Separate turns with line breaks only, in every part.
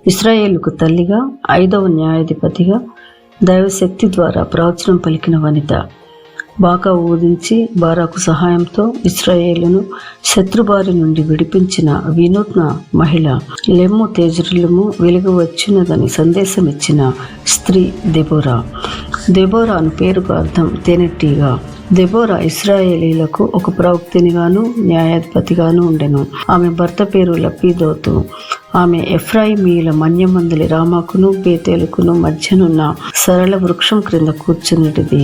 ఇశ్రాయేలుకు తల్లిగా 5వ న్యాయాధిపతిగా దైవశక్తి ద్వారా ప్రవచనం పలికిన వనిత. బాకా ఊదించి బారాకు సహాయంతో ఇశ్రాయేలును శత్రుబారి నుండి విడిపించిన వినూత్న మహిళ. లెమ్ము తేజరిల్లుము వెలుగు వచ్చినదని సందేశం ఇచ్చిన స్త్రీ దెబోరా. దెబోరా అను పేరుకు అర్థం తేనెటీగా. దెబోరా ఇశ్రాయేలీలకు ఒక ప్రవక్తినిగాను న్యాయాధిపతిగాను ఉండెను. ఆమె భర్త పేరు లపీదోతు. ఆమె ఎఫ్రాయిమీయుల మన్యమందలి రామాకును బేతేలుకును మధ్యనున్న సరళ వృక్షం క్రింద కూర్చున్నటిది.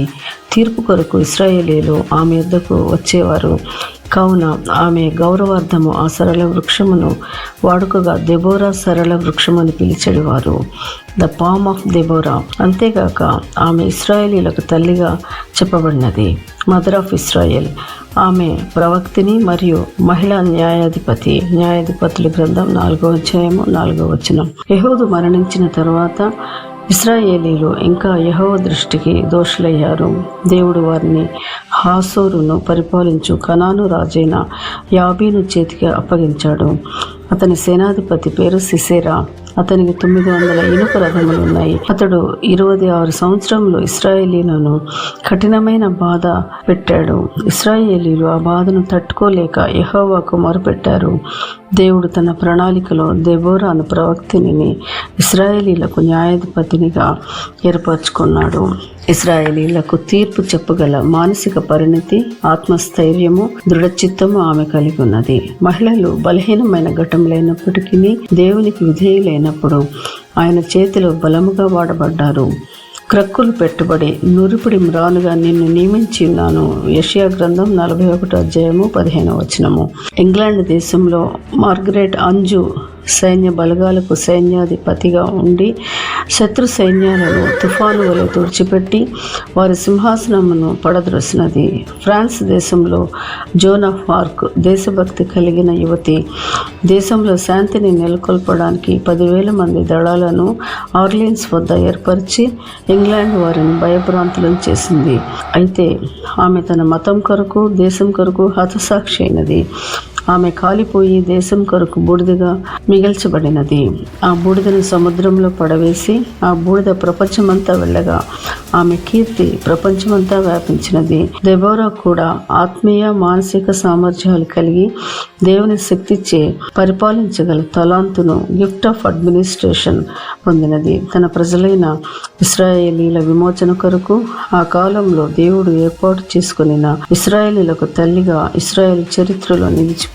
తీర్పు కొరకు ఇశ్రాయేలీలు ఆమె యొద్దకు వచ్చేవారు కావున ఆమె గౌరవార్థము ఆ సరళ వృక్షమును వాడుకగా దెబోరా సరళ వృక్షమని పిలిచెడివారు. The palm of Deborah. అంతేగాక ఆమె ఇశ్రాయేలీలకు తల్లిగా చెప్పబడినది, మదర్ ఆఫ్ ఇశ్రాయేల్. ఆమె ప్రవక్తిని మరియు మహిళా న్యాయాధిపతి. న్యాయాధిపతుల గ్రంథం 4వ అధ్యాయము 4వ వచనం. యెహూదు మరణించిన తరువాత ఇశ్రాయేలీలు ఇంకా యెహోవా దృష్టికి దోషులయ్యారు. దేవుడు వారిని హాసోరును పరిపాలించు కనాను రాజైన యాబీను చేతికి అప్పగించాడు. అతని సేనాధిపతి పేరు సిసేరా. అతనికి 900 ఇనుప రథములు ఉన్నాయి. అతడు 26 సంవత్సరములు ఇశ్రాయేలీలను కఠినమైన బాధ పెట్టాడు. ఇశ్రాయేలీలు ఆ బాధను తట్టుకోలేక యెహోవాకు మొరపెట్టారు. దేవుడు తన ప్రణాళికలో దెబోరాను ప్రవక్తిని ఇశ్రాయేలీలకు న్యాయాధిపతినిగా ఏర్పరచుకున్నాడు. ఇశ్రాయేలీలకు తీర్పు చెప్పగల మానసిక పరిణతి, ఆత్మస్థైర్యము, దృఢచిత్తము ఆమె కలిగి ఉన్నది. మహిళలు బలహీనమైన ఘటములైనప్పటికీ దేవునికి విధేయులైనప్పుడు ఆయన చేతిలో బలముగా వాడబడ్డారు. క్రక్కులు పెట్టుబడి నురిపిడి మ్రానుగా నిన్ను నియమించి ఉన్నాను. యెషయా గ్రంథం 41వ అధ్యాయము 15వ వచనము. ఇంగ్లాండ్ దేశంలో మార్గరెట్ అంజు సైన్య బలగాలకు సైన్యాధిపతిగా ఉండి శత్రు సైన్యాలను తుఫాను వలె తుడిచిపెట్టి వారి సింహాసనమును పడద్రోసినది. ఫ్రాన్స్ దేశంలో జోన్ ఆఫ్ ఆర్క్ దేశభక్తి కలిగిన యువతి. దేశంలో శాంతిని నెలకొల్పడానికి 10,000 మంది దళాలను ఆర్లియన్స్ వద్ద ఏర్పరిచి ఇంగ్లాండ్ వారిని భయభ్రాంతులను చేసింది. అయితే ఆమె తన మతం కొరకు దేశం కొరకు హతసాక్షి అయినది. ఆమె కాలిపోయి దేశం కొరకు బూడిదగా మిగల్చబడినది. ఆ బూడిదను సముద్రంలో పడవేసి ఆ బూడిద ప్రపంచమంతా వెళ్ళగా ఆమె కీర్తి ప్రపంచమంతా వ్యాపించినది. దెబోరా కూడా ఆత్మీయ మానసిక సామర్థ్యాలు కలిగి దేవుని శక్తిచే పరిపాలించగల తలాంతును, గిఫ్ట్ ఆఫ్ అడ్మినిస్ట్రేషన్ పొందినది. తన ప్రజలైన ఇశ్రాయేలీల విమోచన కొరకు ఆ కాలంలో దేవుడు ఏర్పాటు చేసుకునిన ఇశ్రాయేలీలకు తల్లిగా ఇశ్రాయేల్ చరిత్రలో నిలిచిపోయింది.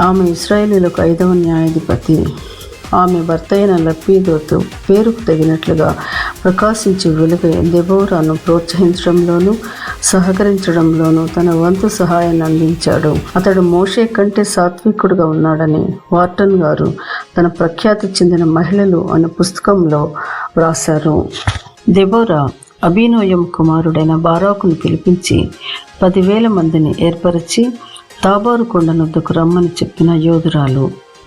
ఆమె ఇశ్రాయేలీలకు 5వ న్యాయాధిపతి. ఆమె భర్త అయిన లపీదోతు పేరుకు తగినట్లుగా ప్రకాశించి వెలుగై దెబోరాను ప్రోత్సహించడంలోనూ సహకరించడంలోనూ తన వంతు సహాయాన్ని అందించాడు. అతడు మోషే కంటే సాత్వికుడుగా ఉన్నాడని వార్టన్ గారు తన ప్రఖ్యాతి చెందిన మహిళలు అనే పుస్తకంలో వ్రాశారు. దెబోరా అబీనోయం కుమారుడైన బారాకును పిలిపించి 10,000 మందిని ఏర్పరిచి తాబోరు కొండనొద్దకు రమ్మని చెప్పిన యోధురాలు.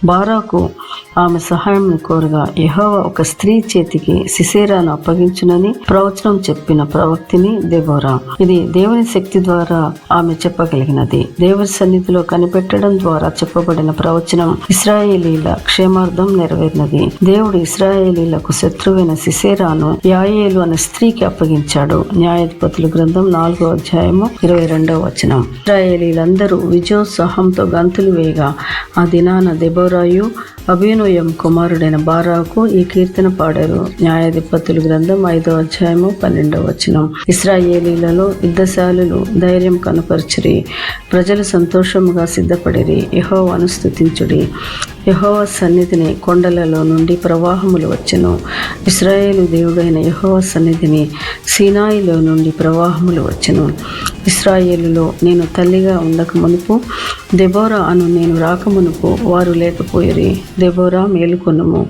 బారాకు ఆమె సహాయం కోరగా యెహోవా ఒక స్త్రీ చేతికి సిసేరాను అప్పగించునని ప్రవచనం చెప్పిన ప్రవక్తిని దెబోరా. ఇది దేవుని శక్తి ద్వారా ఆమె చెప్పగలిగినది. దేవుని సన్నిధిలో కనిపెట్టడం ద్వారా చెప్పబడిన ప్రవచనం ఇశ్రాయేలీల క్షేమార్థం నెరవేరినది. దేవుడు ఇశ్రాయేలీలకు శత్రువైన సిసేరాను యాయేలు అనే స్త్రీకి అప్పగించాడు. న్యాయాధిపతుల గ్రంథం 4వ అధ్యాయము 22వ వచనం. ఇశ్రాయేలీలందరూ విజయోత్సాహంతో గంతులు వేయగా ఆ దినాన దెబోరాయు అబీనోయం కుమారుడైన బారాకు ఈ కీర్తన పాడారు. న్యాయాధిపతుల గ్రంథం 5వ అధ్యాయము 12వ వచనం. ఇశ్రాయేలీలలో యుద్ధశాలులు ధైర్యం కనపరచిరి, ప్రజలు సంతోషముగా సిద్ధపడిరి. యెహోవాను స్తుతించుడి. యెహోవా సన్నిధిని కొండలలో నుండి ప్రవాహములు వచ్చెను. ఇశ్రాయేలు దేవుడైన యెహోవా సన్నిధిని సీనాయిలో నుండి ప్రవాహములు వచ్చెను. ఇశ్రాయేలులో నేను తల్లిగా ఉండక మునుపు, దెబోరా అను నేను రాకమునుపు వారు లేకపోయిరి. దెబోరా మేలుకొనుము,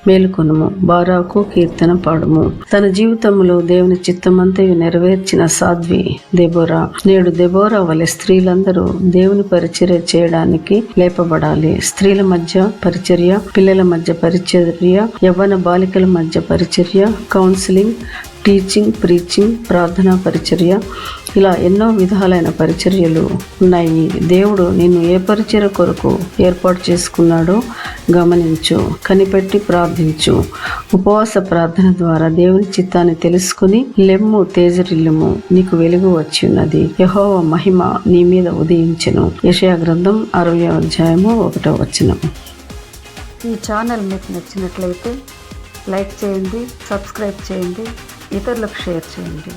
మేలుకొనుము, బారాకు కీర్తన పాడుము. తన జీవితంలో దేవుని చిత్తమంతయు నెరవేర్చిన సాధ్వి దెబోరా. నేడు దెబోరా వలె స్త్రీలందరూ దేవుని పరిచర్య చేయడానికి లేపబడాలి. స్త్రీల మధ్య పరిచర్య, పిల్లల మధ్య పరిచర్య, యవ్వన బాలికల మధ్య పరిచర్య, కౌన్సిలింగ్, టీచింగ్, ప్రీచింగ్, ప్రార్థనా పరిచర్య, ఇలా ఎన్నో విధాలైన పరిచర్యలు ఉన్నాయి. దేవుడు నిన్ను ఏ పరిచర్య కొరకు ఏర్పాటు చేసుకున్నాడో గమనించు, కనిపెట్టి ప్రార్థించు. ఉపవాస ప్రార్థన ద్వారా దేవుని చిత్తాన్ని తెలుసుకుని లెమ్ము, తేజరిల్లుము, నీకు వెలుగు వచ్చి ఉన్నది, యెహోవా మహిమ నీ మీద ఉదయించెను. యెషయా గ్రంథం 60వ అధ్యాయము 1వ వచనం. ఈ ఛానల్ మీకు నచ్చినట్లయితే లైక్ చేయండి, సబ్స్క్రైబ్ చేయండి, ఇతరులకు షేర్ చేయండి.